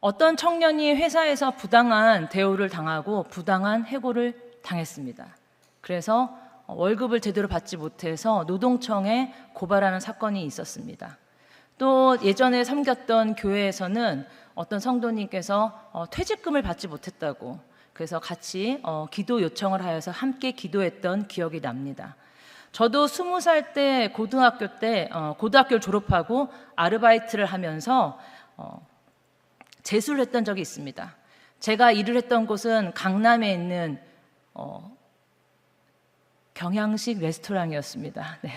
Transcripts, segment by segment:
어떤 청년이 회사에서 부당한 대우를 당하고 부당한 해고를 당했습니다. 그래서 월급을 제대로 받지 못해서 노동청에 고발하는 사건이 있었습니다. 또 예전에 섬겼던 교회에서는 어떤 성도님께서 퇴직금을 받지 못했다고, 그래서 같이 기도 요청을 하여서 함께 기도했던 기억이 납니다. 저도 20살 때 고등학교를 졸업하고 아르바이트를 하면서 재수를 했던 적이 있습니다. 제가 일을 했던 곳은 강남에 있는 경양식 레스토랑이었습니다. 네.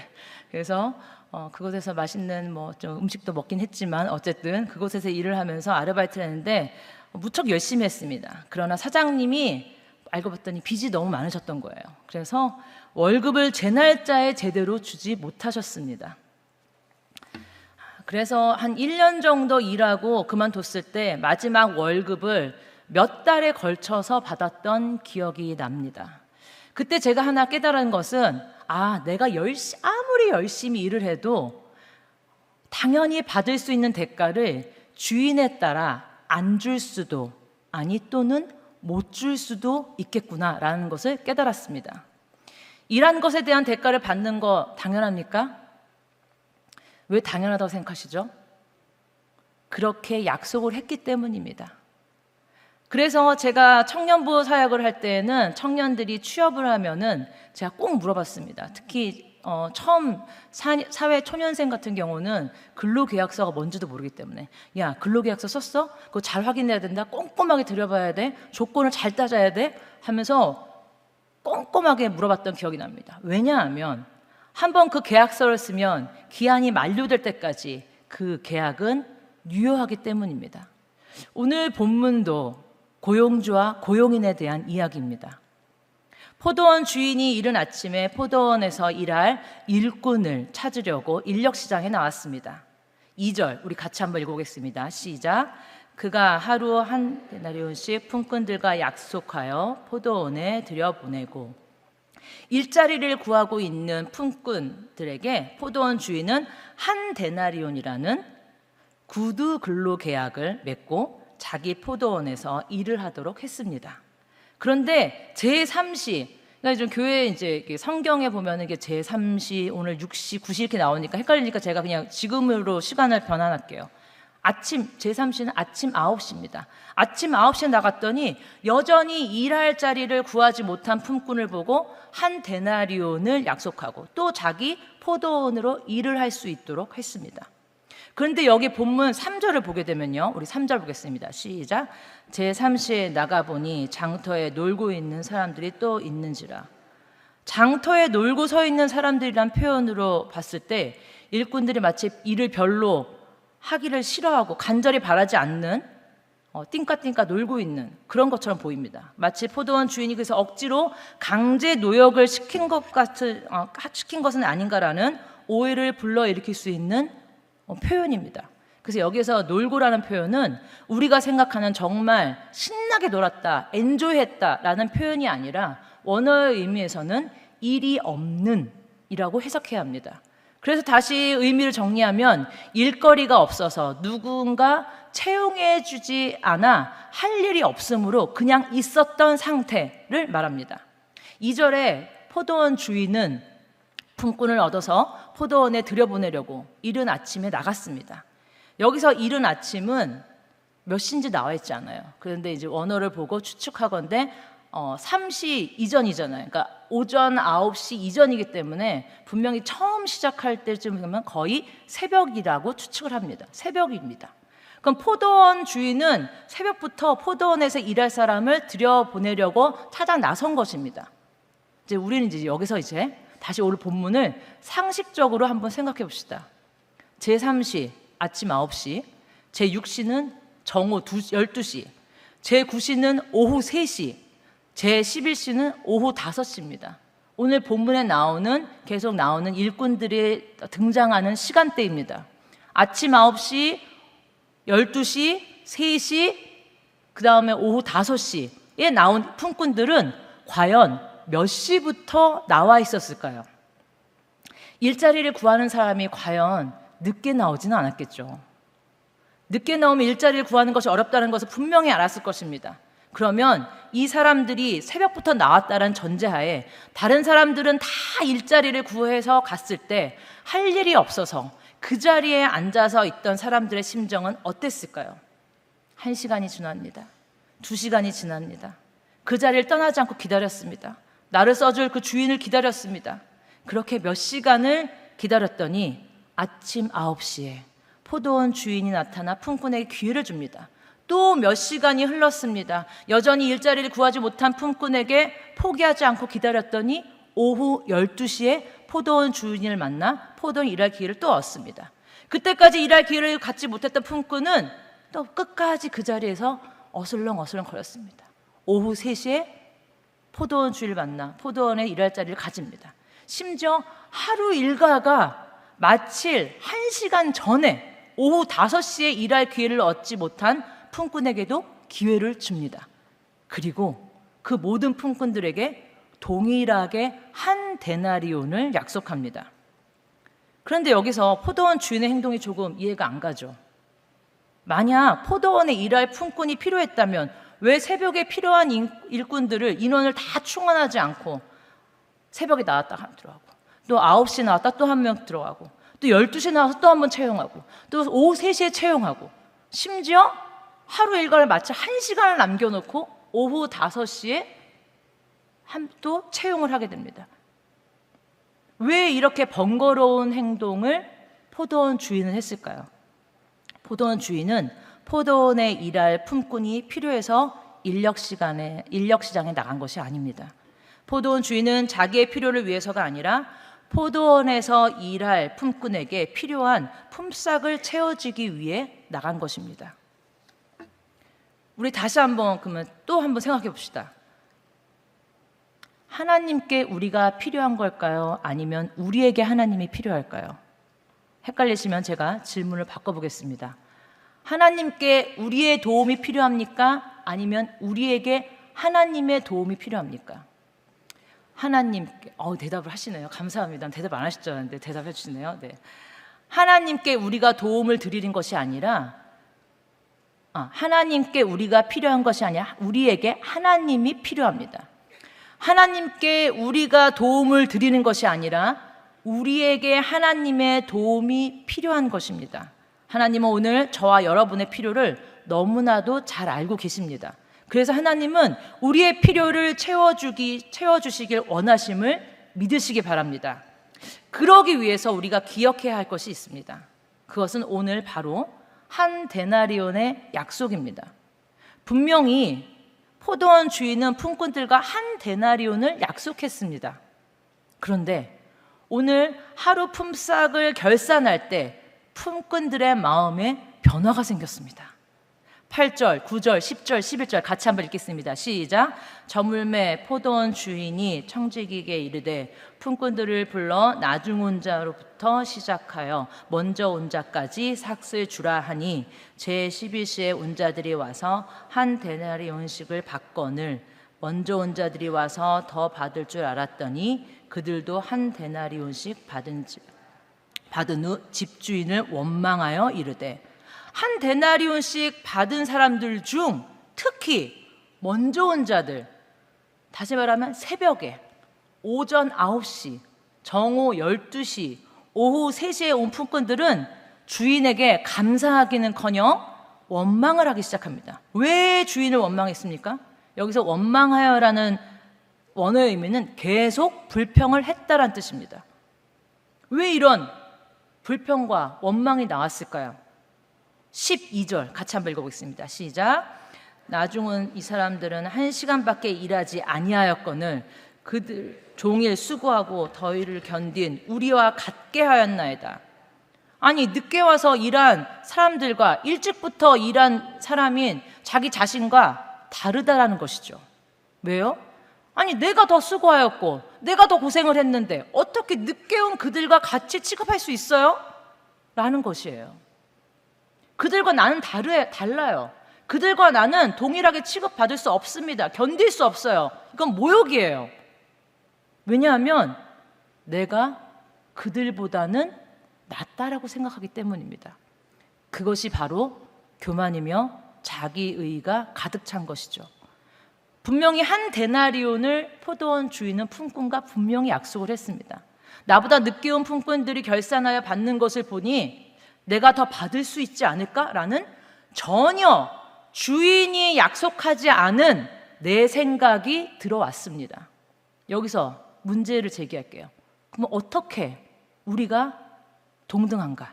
그래서 그곳에서 맛있는 좀 음식도 먹긴 했지만 어쨌든 그곳에서 일을 하면서 아르바이트를 했는데 무척 열심히 했습니다. 그러나 사장님이 알고 봤더니 빚이 너무 많으셨던 거예요. 그래서 월급을 제 날짜에 제대로 주지 못하셨습니다. 그래서 한 1년 정도 일하고 그만뒀을 때 마지막 월급을 몇 달에 걸쳐서 받았던 기억이 납니다. 그때 제가 하나 깨달은 것은 내가 아무리 열심히 일을 해도 당연히 받을 수 있는 대가를 주인에 따라 안 줄 수도 또는 못 줄 수도 있겠구나라는 것을 깨달았습니다. 일한 것에 대한 대가를 받는 거 당연합니까? 왜 당연하다고 생각하시죠? 그렇게 약속을 했기 때문입니다. 그래서 제가 청년부 사역을 할 때에는 청년들이 취업을 하면은 제가 꼭 물어봤습니다. 특히 처음 사회 초년생 같은 경우는 근로계약서가 뭔지도 모르기 때문에, 야, 근로계약서 썼어? 그거 잘 확인해야 된다. 꼼꼼하게 들여봐야 돼. 조건을 잘 따져야 돼. 하면서 꼼꼼하게 물어봤던 기억이 납니다. 왜냐하면 한번 그 계약서를 쓰면 기한이 만료될 때까지 그 계약은 유효하기 때문입니다. 오늘 본문도 고용주와 고용인에 대한 이야기입니다. 포도원 주인이 이른 아침에 포도원에서 일할 일꾼을 찾으려고 인력시장에 나왔습니다. 2절 우리 같이 한번 읽어보겠습니다. 시작. 그가 하루 한 데나리온씩 품꾼들과 약속하여 포도원에 들여보내고, 일자리를 구하고 있는 품꾼들에게 포도원 주인은 한 데나리온이라는 구두 근로 계약을 맺고 자기 포도원에서 일을 하도록 했습니다. 그런데 제3시, 그러니까 좀 교회 이제 성경에 보면은 이게 제3시, 오늘 6시, 9시 이렇게 나오니까 헷갈리니까 제가 그냥 지금으로 시간을 변환할게요. 제3시는 아침 9시입니다. 아침 9시에 나갔더니 여전히 일할 자리를 구하지 못한 품꾼을 보고 한 데나리온을 약속하고 또 자기 포도원으로 일을 할 수 있도록 했습니다. 그런데 여기 본문 3절을 보게 되면요, 우리 3절 보겠습니다. 시작. 제3시에 나가보니 장터에 놀고 있는 사람들이 또 있는지라. 장터에 놀고 서 있는 사람들이란 표현으로 봤을 때 일꾼들이 마치 일을 별로 하기를 싫어하고 간절히 바라지 않는 띵까띵까 놀고 있는 그런 것처럼 보입니다. 마치 포도원 주인이 그래서 억지로 강제 노역을 시킨 것은 아닌가라는 오해를 불러일으킬 수 있는 표현입니다. 그래서 여기서 놀고라는 표현은 우리가 생각하는 정말 신나게 놀았다, 엔조이했다라는 표현이 아니라 원어의 의미에서는 일이 없는 이라고 해석해야 합니다. 그래서 다시 의미를 정리하면 일거리가 없어서 누군가 채용해 주지 않아 할 일이 없으므로 그냥 있었던 상태를 말합니다. 2절에 포도원 주인은 품꾼을 얻어서 포도원에 들여보내려고 이른 아침에 나갔습니다. 여기서 이른 아침은 몇 시인지 나와 있지 않아요. 그런데 이제 원어를 보고 추측하건대 3시 이전이잖아요. 그러니까 오전 9시 이전이기 때문에 분명히 처음 시작할 때쯤 되면 거의 새벽이라고 추측을 합니다. 새벽입니다. 그럼 포도원 주인은 새벽부터 포도원에서 일할 사람을 들여보내려고 찾아 나선 것입니다. 이제 우리는 이제 여기서 다시 오늘 본문을 상식적으로 한번 생각해 봅시다. 제3시 아침 9시, 제6시는 정오 12시, 제9시는 오후 3시, 제11시는 오후 5시입니다. 오늘 본문에 계속 나오는 일꾼들이 등장하는 시간대입니다. 아침 9시, 12시, 3시, 그 다음에 오후 5시에 나온 품꾼들은 과연 몇 시부터 나와 있었을까요? 일자리를 구하는 사람이 과연 늦게 나오지는 않았겠죠. 늦게 나오면 일자리를 구하는 것이 어렵다는 것을 분명히 알았을 것입니다. 그러면 이 사람들이 새벽부터 나왔다는 전제하에 다른 사람들은 다 일자리를 구해서 갔을 때 할 일이 없어서 그 자리에 앉아서 있던 사람들의 심정은 어땠을까요? 1시간이 지납니다. 2시간이 지납니다. 그 자리를 떠나지 않고 기다렸습니다. 나를 써줄 그 주인을 기다렸습니다. 그렇게 몇 시간을 기다렸더니 아침 9시에 포도원 주인이 나타나 품꾼에게 기회를 줍니다. 또 몇 시간이 흘렀습니다. 여전히 일자리를 구하지 못한 품꾼에게 포기하지 않고 기다렸더니 오후 12시에 포도원 주인을 만나 포도원 일할 기회를 또 얻습니다. 그때까지 일할 기회를 갖지 못했던 품꾼은 또 끝까지 그 자리에서 어슬렁어슬렁 거렸습니다. 오후 3시에 포도원 주인을 만나 포도원에 일할 자리를 가집니다. 심지어 하루 일과가 마칠 1시간 전에 오후 5시에 일할 기회를 얻지 못한 품꾼에게도 기회를 줍니다. 그리고 그 모든 품꾼들에게 동일하게 한 데나리온을 약속합니다. 그런데 여기서 포도원 주인의 행동이 조금 이해가 안 가죠. 만약 포도원에 일할 품꾼이 필요했다면 왜 새벽에 필요한 일꾼들을 인원을 다 충원하지 않고 새벽에 나왔다 들어가고 또 9시에 나왔다 또 한 명 들어가고 또 12시에 나와서 또 한 번 채용하고 또 오후 3시에 채용하고 심지어 하루 일과를 마쳐 1시간을 남겨놓고 오후 5시에 또 채용을 하게 됩니다. 왜 이렇게 번거로운 행동을 포도원 주인은 했을까요? 포도원 주인은 포도원에 일할 품꾼이 필요해서 인력시장에 나간 것이 아닙니다. 포도원 주인은 자기의 필요를 위해서가 아니라 포도원에서 일할 품꾼에게 필요한 품삯을 채워주기 위해 나간 것입니다. 우리 다시 한번 그러면 또 한번 생각해 봅시다. 하나님께 우리가 필요한 걸까요? 아니면 우리에게 하나님이 필요할까요? 헷갈리시면 제가 질문을 바꿔보겠습니다. 하나님께 우리의 도움이 필요합니까? 아니면 우리에게 하나님의 도움이 필요합니까? 하나님께, 대답을 하시네요. 감사합니다. 대답 안 하실 줄 알았는데 대답해 주시네요. 네. 하나님께 우리가 도움을 드리는 것이 아니라 하나님께 우리가 필요한 것이 아니라 우리에게 하나님이 필요합니다. 하나님께 우리가 도움을 드리는 것이 아니라 우리에게 하나님의 도움이 필요한 것입니다. 하나님은 오늘 저와 여러분의 필요를 너무나도 잘 알고 계십니다. 그래서 하나님은 우리의 필요를 채워주시길 원하심을 믿으시기 바랍니다. 그러기 위해서 우리가 기억해야 할 것이 있습니다. 그것은 오늘 바로 한 데나리온의 약속입니다. 분명히 포도원 주인은 품꾼들과 한 데나리온을 약속했습니다. 그런데 오늘 하루 품삯을 결산할 때 품꾼들의 마음에 변화가 생겼습니다. 8절, 9절, 10절, 11절 같이 한번 읽겠습니다. 시작. 저물매 포도원 주인이 청지기에게 이르되 품꾼들을 불러 나중 온 자로부터 시작하여 먼저 온 자까지 삭을 주라 하니 제 12시에 온 자들이 와서 한 데나리온씩을 받거늘 먼저 온 자들이 와서 더 받을 줄 알았더니 그들도 한 데나리온씩 받은 후 집주인을 원망하여 이르되 한 데나리온씩 받은 사람들 중 특히 먼저 온 자들, 다시 말하면 새벽에 오전 9시, 정오 12시, 오후 3시에 온 품꾼들은 주인에게 감사하기는커녕 원망을 하기 시작합니다. 왜 주인을 원망했습니까? 여기서 원망하여라는 원어의 의미는 계속 불평을 했다라는 뜻입니다. 왜 이런 불평과 원망이 나왔을까요? 12절 같이 한번 읽어보겠습니다. 시작. 나중은 이 사람들은 1시간밖에 일하지 아니하였거늘 그들 종일 수고하고 더위를 견딘 우리와 같게 하였나이다. 아니 늦게 와서 일한 사람들과 일찍부터 일한 사람인 자기 자신과 다르다라는 것이죠. 왜요? 아니 내가 더 수고하였고 내가 더 고생을 했는데 어떻게 늦게 온 그들과 같이 취급할 수 있어요? 라는 것이에요. 그들과 나는 달라요. 그들과 나는 동일하게 취급받을 수 없습니다. 견딜 수 없어요. 이건 모욕이에요. 왜냐하면 내가 그들보다는 낫다라고 생각하기 때문입니다. 그것이 바로 교만이며 자기의가 가득 찬 것이죠. 분명히 한 데나리온을 포도원 주인은 품꾼과 분명히 약속을 했습니다. 나보다 늦게 온 품꾼들이 결산하여 받는 것을 보니 내가 더 받을 수 있지 않을까라는 전혀 주인이 약속하지 않은 내 생각이 들어왔습니다. 여기서 문제를 제기할게요. 그럼 어떻게 우리가 동등한가?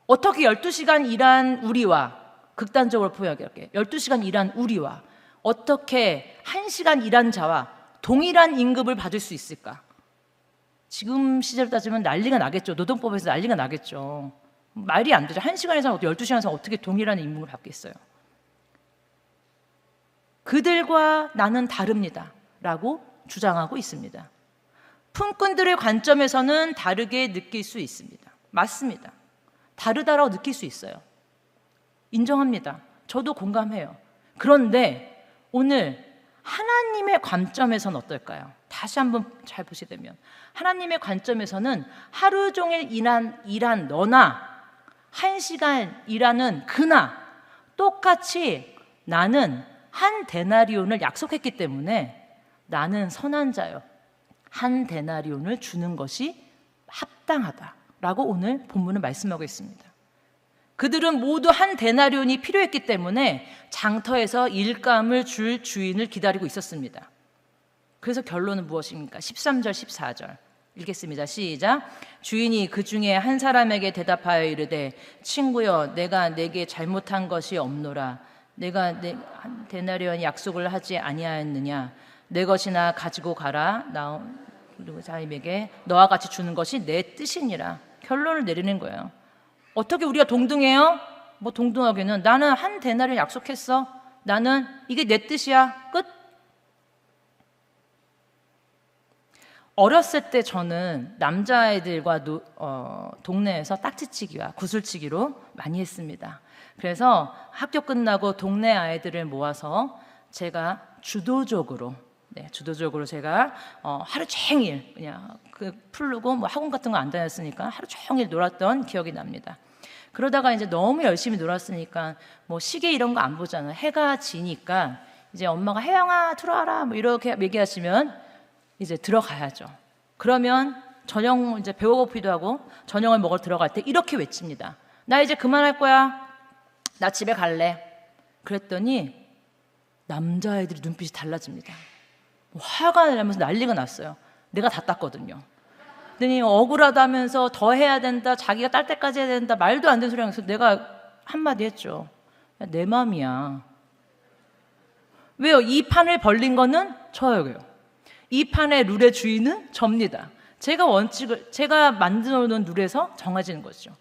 어떻게 12시간 일한 우리와, 극단적으로 표현할게요. 12시간 일한 우리와 어떻게 1시간 일한 자와 동일한 임금을 받을 수 있을까? 지금 시절 따지면 난리가 나겠죠. 노동법에서 난리가 나겠죠. 말이 안 되죠. 1시간 이상, 12시간 이상 어떻게 동일한 임금을 받겠어요? 그들과 나는 다릅니다 라고 주장하고 있습니다. 품꾼들의 관점에서는 다르게 느낄 수 있습니다. 맞습니다. 다르다라고 느낄 수 있어요. 인정합니다. 저도 공감해요. 그런데 오늘 하나님의 관점에서는 어떨까요? 다시 한번 잘 보시게 되면 하나님의 관점에서는 하루 종일 일한 너나 1시간 일하는 그나 똑같이 나는 한 데나리온을 약속했기 때문에 나는 선한 자요. 한 데나리온을 주는 것이 합당하다라고 오늘 본문은 말씀하고 있습니다. 그들은 모두 한 데나리온이 필요했기 때문에 장터에서 일감을 줄 주인을 기다리고 있었습니다. 그래서 결론은 무엇입니까? 13절, 14절 읽겠습니다. 시작. 주인이 그 중에 한 사람에게 대답하여 이르되 친구여 내가 내게 잘못한 것이 없노라. 내가 한 데나리온 약속을 하지 아니하였느냐. 내 것이나 가지고 가라. 그리고 자임에게 너와 같이 주는 것이 내 뜻이니라. 결론을 내리는 거예요. 어떻게 우리가 동등해요? 뭐 동등하게는 나는 한 데나리온 약속했어. 나는 이게 내 뜻이야. 끝. 어렸을 때 저는 남자아이들과 동네에서 딱지치기와 구슬치기로 많이 했습니다. 그래서 학교 끝나고 동네 아이들을 모아서 제가 주도적으로 제가 하루 종일 그냥 풀르고 뭐 학원 같은 거 안 다녔으니까 하루 종일 놀았던 기억이 납니다. 그러다가 이제 너무 열심히 놀았으니까 뭐 시계 이런 거 안 보잖아요. 해가 지니까 이제 엄마가 혜영아 들어와라 뭐 이렇게 얘기하시면 이제 들어가야죠. 그러면 저녁 이제 배고프기도 하고 저녁을 먹으러 들어갈 때 이렇게 외칩니다. 나 이제 그만할 거야. 나 집에 갈래. 그랬더니 남자애들이 눈빛이 달라집니다. 화가 나면서 난리가 났어요. 내가 다 땄거든요. 그랬더니 억울하다면서 더 해야 된다. 자기가 딸 때까지 해야 된다. 말도 안 되는 소리 하면서 내가 한마디 했죠. 야, 내 맘이야. 왜요? 이 판을 벌린 거는 저예요. 이 판의 룰의 주인은 접니다. 제가 만들어 놓은 룰에서 정해지는 거죠.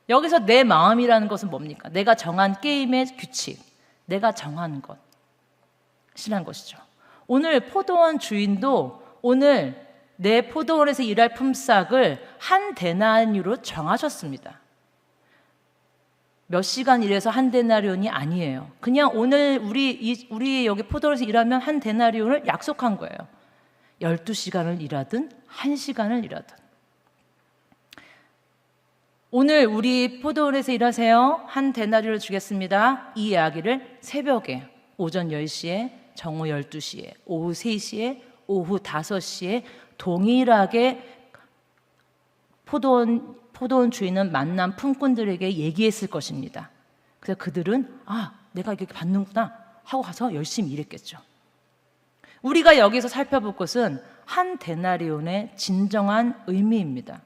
여기서 내 마음이라는 것은 뭡니까? 내가 정한 게임의 규칙, 내가 정한 것이란 것이죠. 오늘 포도원 주인도 오늘 내 포도원에서 일할 품삯을 한 데나리온으로 정하셨습니다. 몇 시간 일해서 한 데나리온이 아니에요. 그냥 오늘 우리 여기 포도원에서 일하면 한 데나리온을 약속한 거예요. 12시간을 일하든 1시간을 일하든. 오늘 우리 포도원에서 일하세요. 한 데나리온을 주겠습니다. 이 이야기를 새벽에 오전 10시에 정오 12시에 오후 3시에 오후 5시에 동일하게 포도원 주인은 만난 품꾼들에게 얘기했을 것입니다. 그래서 그들은 내가 이렇게 받는구나 하고 가서 열심히 일했겠죠. 우리가 여기서 살펴볼 것은 한 데나리온의 진정한 의미입니다.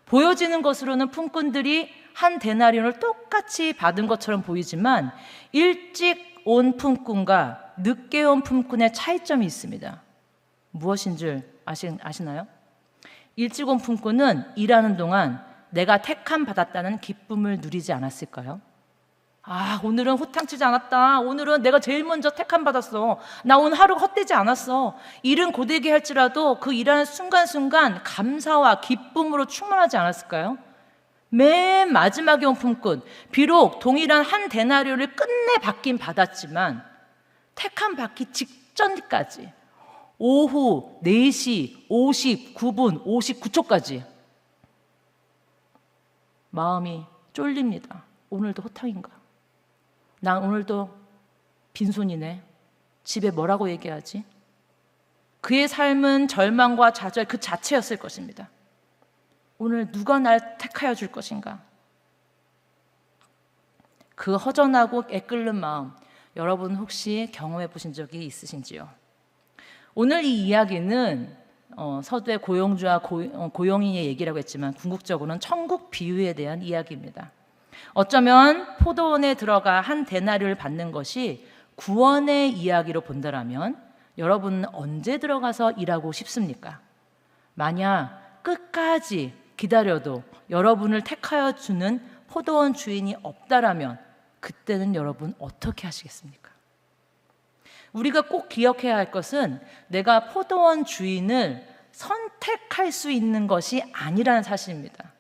보여지는 것으로는 품꾼들이 한 데나리온을 똑같이 받은 것처럼 보이지만 일찍 온 품꾼과 늦게 온 품꾼의 차이점이 있습니다. 무엇인 줄 아시나요? 일찍 온 품꾼은 일하는 동안 내가 택함 받았다는 기쁨을 누리지 않았을까요? 오늘은 호탕치지 않았다. 오늘은 내가 제일 먼저 택함 받았어. 나 오늘 하루가 헛되지 않았어. 일은 고되게 할지라도 그 일하는 순간순간 감사와 기쁨으로 충만하지 않았을까요? 맨 마지막에 온 품꾼, 비록 동일한 한 데나리온을 끝내 받긴 받았지만 택함 받기 직전까지 오후 4시 59분 59초까지 마음이 쫄립니다. 오늘도 호탕인가? 난 오늘도 빈손이네. 집에 뭐라고 얘기하지? 그의 삶은 절망과 좌절 그 자체였을 것입니다. 오늘 누가 날 택하여 줄 것인가? 그 허전하고 애끓는 마음, 여러분 혹시 경험해 보신 적이 있으신지요? 오늘 이 이야기는 서두에 고용주와 고용인의 얘기라고 했지만 궁극적으로는 천국 비유에 대한 이야기입니다. 어쩌면 포도원에 들어가 한 데나리오를 받는 것이 구원의 이야기로 본다라면 여러분은 언제 들어가서 일하고 싶습니까? 만약 끝까지 기다려도 여러분을 택하여 주는 포도원 주인이 없다라면 그때는 여러분 어떻게 하시겠습니까? 우리가 꼭 기억해야 할 것은 내가 포도원 주인을 선택할 수 있는 것이 아니라는 사실입니다.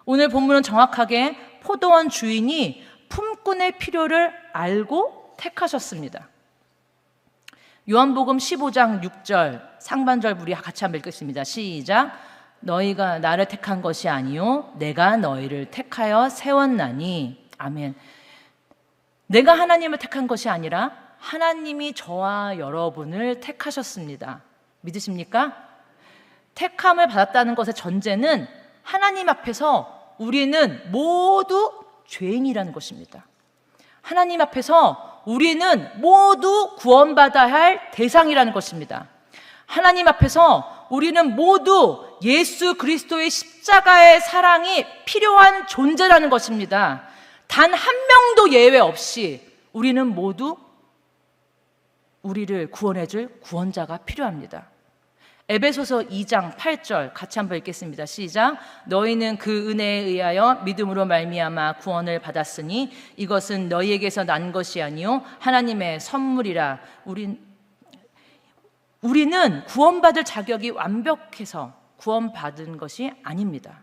오늘 본문은 정확하게 포도원 주인이 품꾼의 필요를 알고 택하셨습니다. 요한복음 15장 6절 상반절 우리 같이 한번 읽겠습니다. 시작. 너희가 나를 택한 것이 아니요 내가 너희를 택하여 세웠나니. 아멘. 내가 하나님을 택한 것이 아니라 하나님이 저와 여러분을 택하셨습니다. 믿으십니까? 택함을 받았다는 것의 전제는 하나님 앞에서 우리는 모두 죄인이라는 것입니다. 하나님 앞에서 우리는 모두 구원받아야 할 대상이라는 것입니다. 하나님 앞에서 우리는 모두 예수 그리스도의 십자가의 사랑이 필요한 존재라는 것입니다. 단 한 명도 예외 없이 우리는 모두 우리를 구원해줄 구원자가 필요합니다. 에베소서 2장 8절 같이 한번 읽겠습니다. 시작. 너희는 그 은혜에 의하여 믿음으로 말미암아 구원을 받았으니 이것은 너희에게서 난 것이 아니요 하나님의 선물이라. 우리는 구원받을 자격이 완벽해서 구원받은 것이 아닙니다.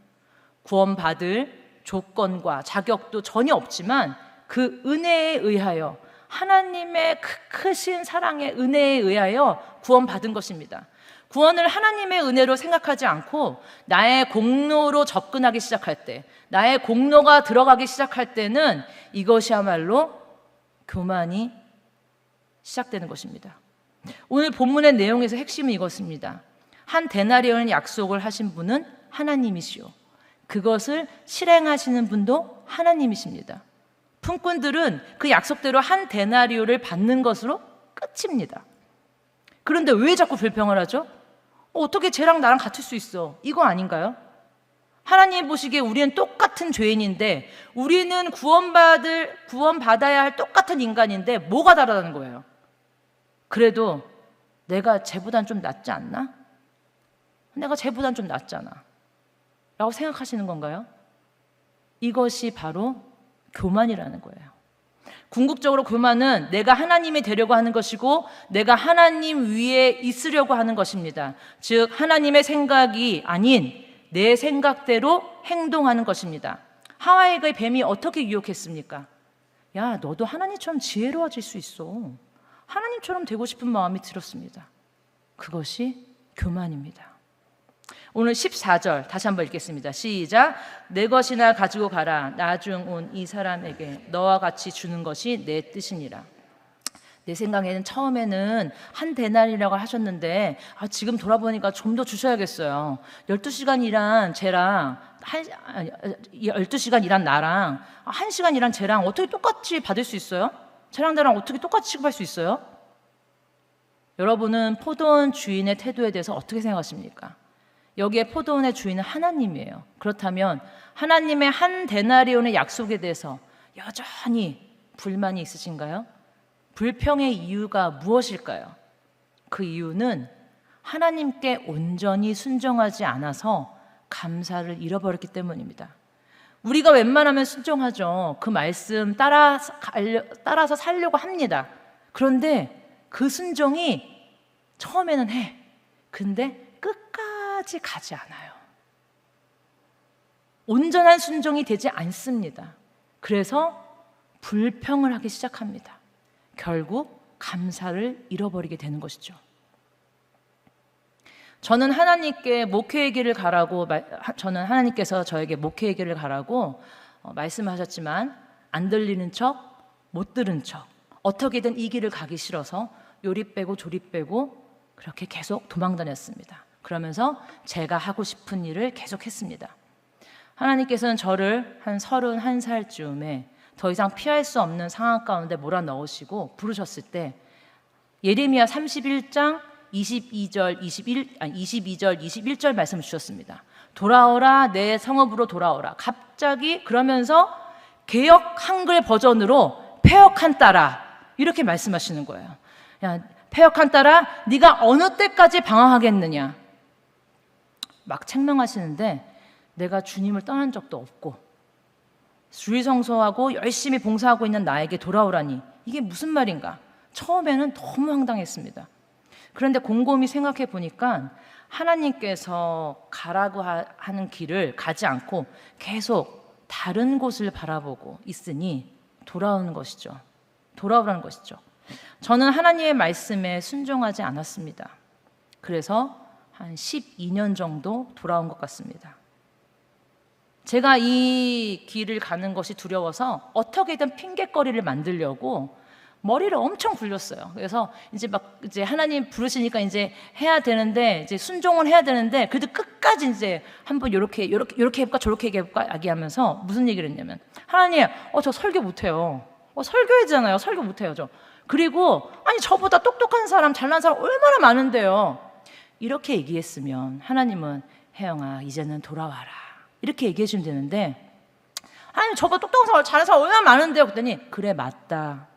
구원받을 조건과 자격도 전혀 없지만 그 은혜에 의하여 하나님의 크신 사랑의 은혜에 의하여 구원받은 것입니다. 구원을 하나님의 은혜로 생각하지 않고 나의 공로로 접근하기 시작할 때, 나의 공로가 들어가기 시작할 때는 이것이야말로 교만이 시작되는 것입니다. 오늘 본문의 내용에서 핵심은 이것입니다. 한 데나리온의 약속을 하신 분은 하나님이시오. 그것을 실행하시는 분도 하나님이십니다. 품꾼들은 그 약속대로 한 데나리오를 받는 것으로 끝입니다. 그런데 왜 자꾸 불평을 하죠? 어떻게 쟤랑 나랑 같을 수 있어? 이거 아닌가요? 하나님 보시기에 우리는 똑같은 죄인인데, 우리는 구원받아야 할 똑같은 인간인데 뭐가 다르다는 거예요? 그래도 내가 쟤보단 좀 낫지 않나? 내가 쟤보단 좀 낫잖아 라고 생각하시는 건가요? 이것이 바로 교만이라는 거예요. 궁극적으로 교만은 내가 하나님이 되려고 하는 것이고 내가 하나님 위에 있으려고 하는 것입니다. 즉 하나님의 생각이 아닌 내 생각대로 행동하는 것입니다. 하와에게 뱀이 어떻게 유혹했습니까? 야, 너도 하나님처럼 지혜로워질 수 있어. 하나님처럼 되고 싶은 마음이 들었습니다. 그것이 교만입니다. 오늘 14절 다시 한번 읽겠습니다. 시작. 내 것이나 가지고 가라. 나중 온 이 사람에게 너와 같이 주는 것이 내 뜻이니라. 내 생각에는 처음에는 한 데나리라고 하셨는데 지금 돌아보니까 좀 더 주셔야겠어요. 12시간 일한 쟤랑 12시간 일한 나랑 1시간 일한 쟤랑 어떻게 똑같이 받을 수 있어요? 쟤랑 나랑 어떻게 똑같이 취급할 수 있어요? 여러분은 포도원 주인의 태도에 대해서 어떻게 생각하십니까? 여기에 포도원의 주인은 하나님이에요. 그렇다면 하나님의 한 데나리온의 약속에 대해서 여전히 불만이 있으신가요? 불평의 이유가 무엇일까요? 그 이유는 하나님께 온전히 순종하지 않아서 감사를 잃어버렸기 때문입니다. 우리가 웬만하면 순종하죠. 그 말씀 따라서 살려고 합니다. 그런데 그 순종이 처음에는 해. 근데 끝까지 가지 않아요. 온전한 순종이 되지 않습니다. 그래서 불평을 하기 시작합니다. 결국 감사를 잃어버리게 되는 것이죠. 저는 하나님께서 저에게 목회의 길을 가라고 말씀하셨지만 안 들리는 척 못 들은 척, 어떻게든 이 길을 가기 싫어서 요리 빼고 조리 빼고 그렇게 계속 도망다녔습니다. 그러면서 제가 하고 싶은 일을 계속했습니다. 하나님께서는 저를 한 31살쯤에 더 이상 피할 수 없는 상황 가운데 몰아넣으시고 부르셨을 때 예레미야 31장 22절 21절 말씀 주셨습니다. 돌아오라, 내 성읍으로 돌아오라. 갑자기 그러면서 개역 한글 버전으로 패역한 딸아, 이렇게 말씀하시는 거예요. 야, 패역한 딸아, 네가 어느 때까지 방황하겠느냐. 막 책망하시는데 내가 주님을 떠난 적도 없고 주일 성소하고 열심히 봉사하고 있는 나에게 돌아오라니, 이게 무슨 말인가. 처음에는 너무 황당했습니다. 그런데 곰곰이 생각해 보니까 하나님께서 가라고 하는 길을 가지 않고 계속 다른 곳을 바라보고 있으니 돌아오는 것이죠. 돌아오라는 것이죠. 저는 하나님의 말씀에 순종하지 않았습니다. 그래서 한 12년 정도 돌아온 것 같습니다. 제가 이 길을 가는 것이 두려워서 어떻게든 핑계거리를 만들려고 머리를 엄청 굴렸어요. 그래서 이제 하나님 부르시니까 이제 해야 되는데, 이제 순종을 해야 되는데, 그래도 끝까지 이제 한번 이렇게 해볼까 저렇게 해볼까 얘기하면서 무슨 얘기를 했냐면, 하나님, 저 설교 못해요. 설교했잖아요. 설교 못해요, 저. 그리고 아니 저보다 똑똑한 사람, 잘난 사람 얼마나 많은데요. 이렇게 얘기했으면 하나님은 혜영아 이제는 돌아와라 이렇게 얘기해 주면 되는데, 하나님 저보다 똑똑한 사람, 잘난 사람 얼마나 많은데요. 그랬더니 그래 맞다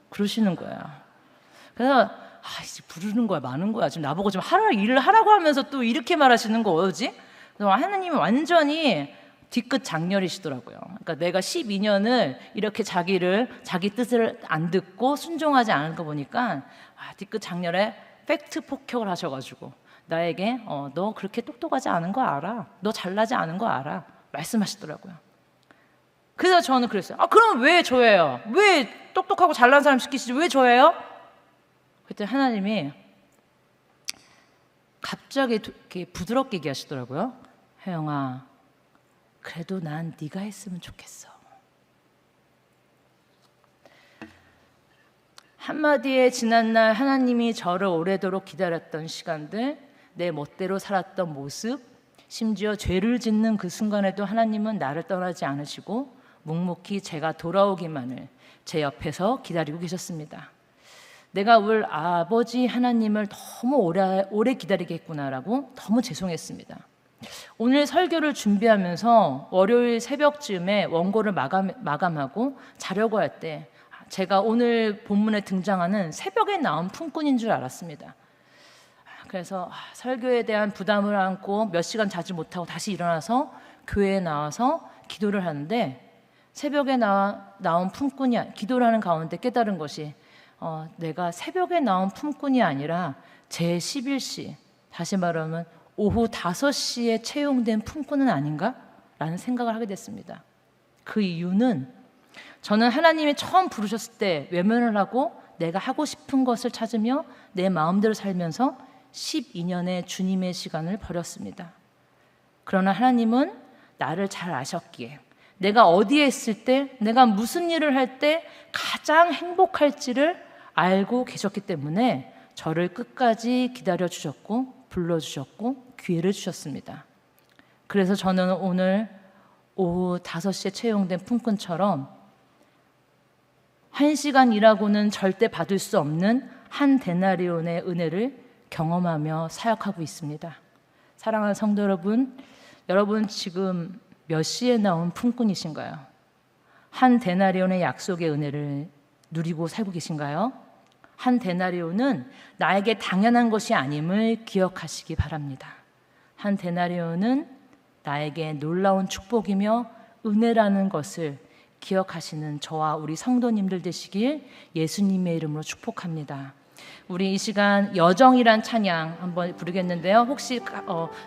그러시는 거야. 그래서 이제 부르는 거야, 많은 거야. 지금 나보고 좀 일을 하라고 하면서 또 이렇게 말하시는 거 뭐지? 그래서 하나님은 완전히 뒤끝 장렬이시더라고요. 그러니까 내가 12년을 이렇게 자기 뜻을 안 듣고 순종하지 않은 거 보니까 뒤끝 장렬에 팩트 폭격을 하셔가지고 나에게 너 그렇게 똑똑하지 않은 거 알아? 너 잘나지 않은 거 알아? 말씀하시더라고요. 그래서 저는 그랬어요. 그럼 왜 저예요? 왜 똑똑하고 잘난 사람 시키시지? 왜 저예요? 그때 하나님이 갑자기 이렇게 부드럽게 얘기하시더라고요. 혜영아, 그래도 난 네가 했으면 좋겠어. 한마디에 지난날 하나님이 저를 오래도록 기다렸던 시간들, 내 멋대로 살았던 모습, 심지어 죄를 짓는 그 순간에도 하나님은 나를 떠나지 않으시고 묵묵히 제가 돌아오기만을 제 옆에서 기다리고 계셨습니다. 내가 울 아버지 하나님을 너무 오래 기다리게 했구나라고 너무 죄송했습니다. 오늘 설교를 준비하면서 월요일 새벽쯤에 원고를 마감하고 자려고 할 때 제가 오늘 본문에 등장하는 새벽에 나온 품꾼인 줄 알았습니다. 그래서 설교에 대한 부담을 안고 몇 시간 자지 못하고 다시 일어나서 교회에 나와서 기도를 하는데, 새벽에 나온 품꾼이 기도를 하는 가운데 깨달은 것이 내가 새벽에 나온 품꾼이 아니라 제 11시, 다시 말하면 오후 5시에 채용된 품꾼은 아닌가? 라는 생각을 하게 됐습니다. 그 이유는 저는 하나님이 처음 부르셨을 때 외면을 하고 내가 하고 싶은 것을 찾으며 내 마음대로 살면서 12년의 주님의 시간을 버렸습니다. 그러나 하나님은 나를 잘 아셨기에 내가 어디에 있을 때, 내가 무슨 일을 할 때 가장 행복할지를 알고 계셨기 때문에 저를 끝까지 기다려주셨고 불러주셨고 기회를 주셨습니다. 그래서 저는 오늘 오후 5시에 채용된 품꾼처럼 1시간 일하고는 절대 받을 수 없는 한 데나리온의 은혜를 경험하며 사역하고 있습니다. 사랑하는 성도 여러분, 여러분 지금 몇 시에 나온 품꾼이신가요? 한 데나리온의 약속의 은혜를 누리고 살고 계신가요? 한 데나리온은 나에게 당연한 것이 아님을 기억하시기 바랍니다. 한 데나리온은 나에게 놀라운 축복이며 은혜라는 것을 기억하시는 저와 우리 성도님들 되시길 예수님의 이름으로 축복합니다. 우리 이 시간 여정이란 찬양 한번 부르겠는데요. 혹시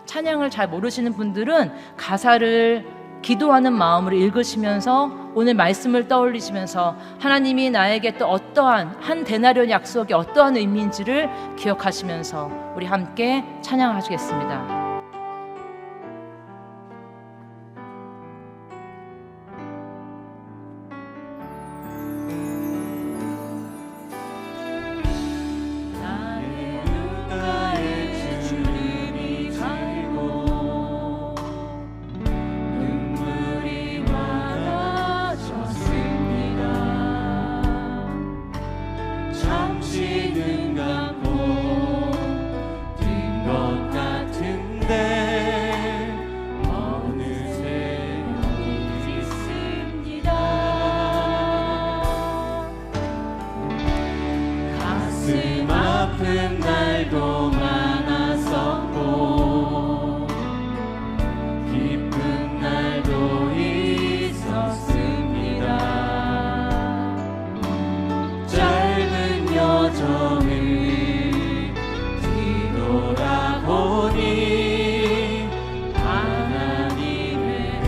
찬양을 잘 모르시는 분들은 가사를 기도하는 마음으로 읽으시면서 오늘 말씀을 떠올리시면서 하나님이 나에게 또 어떠한 한 데나리온 약속이 어떠한 의미인지를 기억하시면서 우리 함께 찬양하시겠습니다. 아픈 날도 많았었고 기쁜 날도 있었습니다. 짧은 여정을 뒤돌아보니 하나님의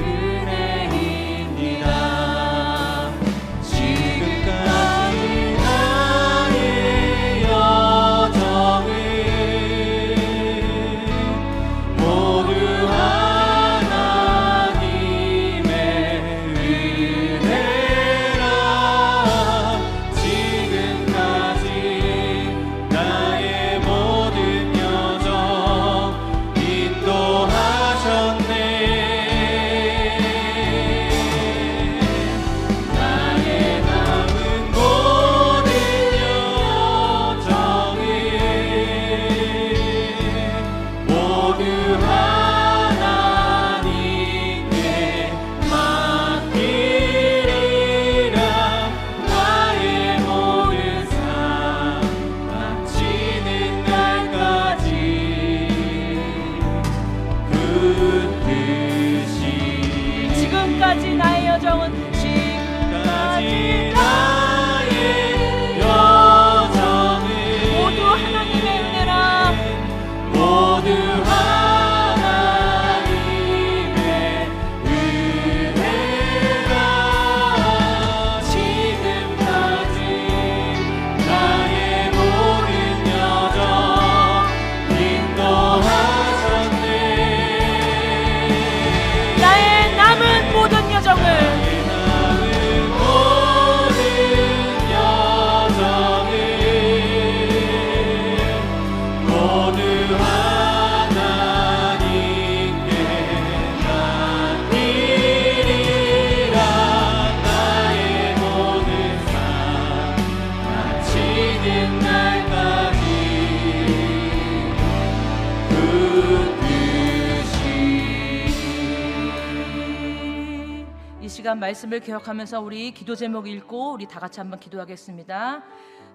은혜입니다. 지금까지 나의 여정을 모두 하나님의 은혜라. 지금까지 나의 모든 여정 인도하셨네. 나의 남은 모든 여정을 모두 하나님께 맡기리라. 나의 모든 삶 마치는 날까지 붙드시. 지금까지 나의 여정은 지금까지 지금까지 나의 여정을 모두 하나님의 은혜라. 모두 하나님의 은혜라. 지금까지 나의 모든 여정 인도하셨네. 나의 남은 모든 여정을 남은 모든 여정을 모두 하나님께 맡기리라. 나의 모든 삶 마치는 날까지 붙드시. 이 시간 말씀을 기억하면서 우리 기도 제목 읽고 우리 다 같이 한번 기도하겠습니다.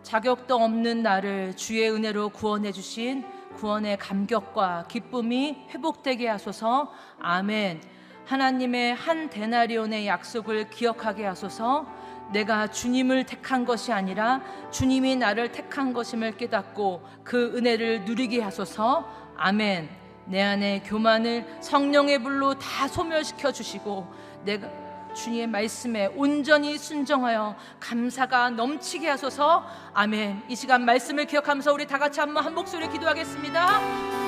자격도 없는 나를 주의 은혜로 구원해 주신 구원의 감격과 기쁨이 회복되게 하소서. 아멘. 하나님의 한 데나리온의 약속을 기억하게 하소서. 내가 주님을 택한 것이 아니라 주님이 나를 택한 것임을 깨닫고 그 은혜를 누리게 하소서. 아멘. 내 안에 교만을 성령의 불로 다 소멸시켜 주시고 내가 주님의 말씀에 온전히 순종하여 감사가 넘치게 하소서. 아멘. 이 시간 말씀을 기억하면서 우리 다 같이 한번 한 목소리 기도하겠습니다.